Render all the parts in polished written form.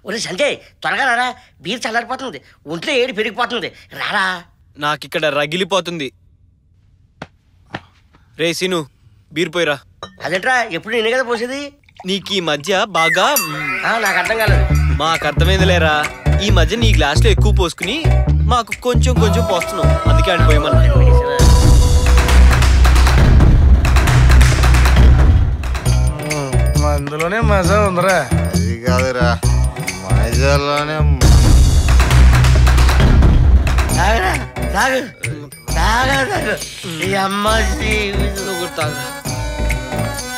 ఒరే సంజయ్ త్వరగా రారా, బీర్ చల్లారిపోతుంది, ఒంట్లో ఏడి పెరిగిపోతుంది, రారా. నాకిక్కడ రగిలిపోతుంది. రే సీను, బీర్ పోయిరా. అదేంట్రా ఎప్పుడు నేనే కదా పోసేది? నీకు ఈ మధ్య బాగా నాకు అర్థం కాలేదు. మాకు అర్థమైంది లేరా, ఈ మధ్య నీ గ్లాస్ లో ఎక్కువ పోసుకుని మాకు కొంచెం కొంచెం పోస్తున్నావు, అందుకే అడిపోయామన్నా. అందులోనే మజా ఉందిరా. అది కాదురా, మజాలోనే.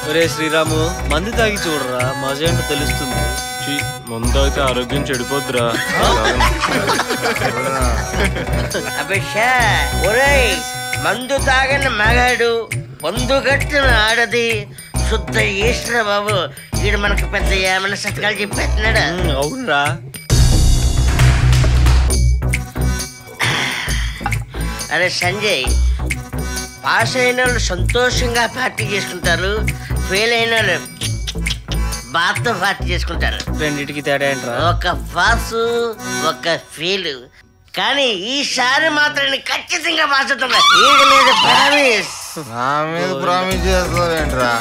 ఒరే శ్రీరాము, మందు తాగి చూడరా, మజా ఏంటో తెలుస్తుంది. ముందు తాగితే ఆరోగ్యం చెడిపోద్దురా. అభిషా ఒరేయ్, మందు తాగని మగాడు, పొందు కట్టిన ఆడది, శుద్ధ ఈశ్వర బాబు. వీడు మనకు పెద్ద ఏమైనా సత్కాలు చెప్పేస్తున్నాడా? అవునరా. అరే సంజయ్, పాస్ అయిన వాళ్ళు సంతోషంగా పార్టీ చేసుకుంటారు, ఫెయిల్ అయిన వాళ్ళు బాధతో పార్టీ చేసుకుంటారు. రెండింటికి తేడా ఏంట్రా? ఒక పాసు ఒక ఫెయిల్. కానీ ఈసారి మాత్రం ఖచ్చితంగా పాస్ అవుతున్నా. వీడి మీద ప్రామిస్. నా మీద ప్రామిస్ చేస్తావేంట్రా?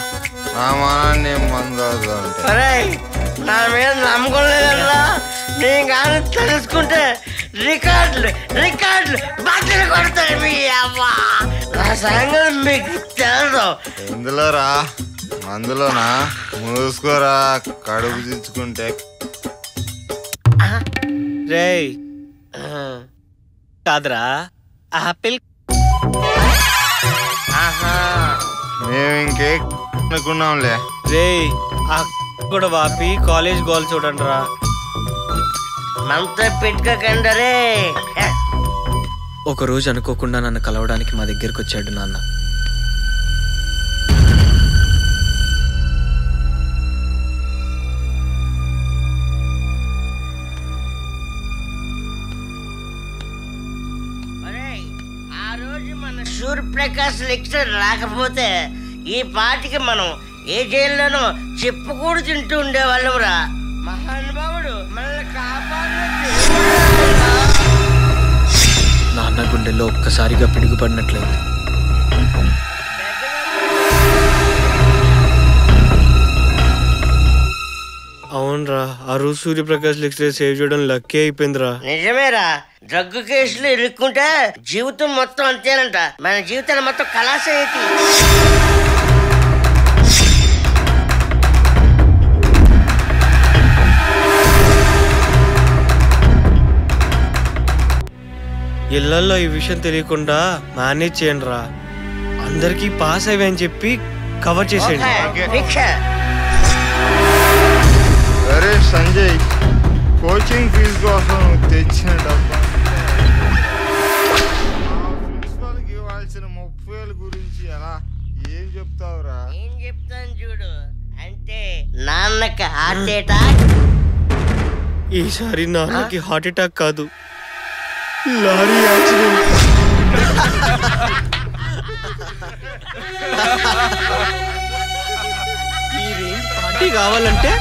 నా మనాన్ని మందు అవుతా. నా మీద నమ్మకం లేదన్నా. నేను కానీ తెలుసుకుంటే రికార్డులు బట్టలు కొడతారు మీ అమ్మ. నా సంగతి మీకు తెలుసు. ఎందులోరా? మందులోనా? మూసుకోరా, కడుపు తెచ్చుకుంటే. రేయ్ కాదురా, ఆపిల్. మేము ఇంకే అనుకున్నాంలే. రేయ్ కూడా వాపి కాలేజ్ గోల్ చూడండి రా. మనతో పెట్టుకోకండరే. ఒక రోజు అనుకోకుండా నన్ను కలవడానికి మా దగ్గరికి వచ్చాడు నాన్న. ఆ రోజు మన సూర్యప్రకాశ్ లెక్చర్ రాకపోతే ఈ పాటికి మనం ఏ జైల్లోనో చెప్పుకూడు తింటూ ఉండేవాళ్ళం రా. మహానుభావుడు మనల్ని కాపాడు. నాన్న గుండెల్లో ఒక్కసారిగా పిడుగుపడినట్లయింది. అవునరా, ఆ రోజు సూర్యప్రకాశ్ లెక్చర్ సేవ్ చేయడం లక్కీ అయిపోయిందిరా. నిజమేరా, డ్రగ్ కేసులు ఇరుక్కుంటే జీవితం మొత్తం అంతేనంట. మన జీవితాన్ని మొత్తం కళాశైతి. ఇళ్లలో ఈ విషయం తెలియకుండా మేనేజ్ చేయండి రా. అందరికి పాస్ అయ్యి అని చెప్పి కవర్ చేసేయండి. అరే సంజయ్, కోచింగ్ ఫీజు కోసం తెచ్చిన డబ్బా ప్రిన్సిపల్కి ఇవ్వాల్సిన 30,000 గురించి ఎలా ఏం చెప్తావురా? ఏం చెప్తాను చూడు. అంటే నాన్నకి హార్ట్ అటాక్. ఈసారి నాన్నకి హార్ట్ అటాక్ కాదు, లారీ యాక్సిడెంట్. ఈ రేంజ్ పార్టీ కావాలంటే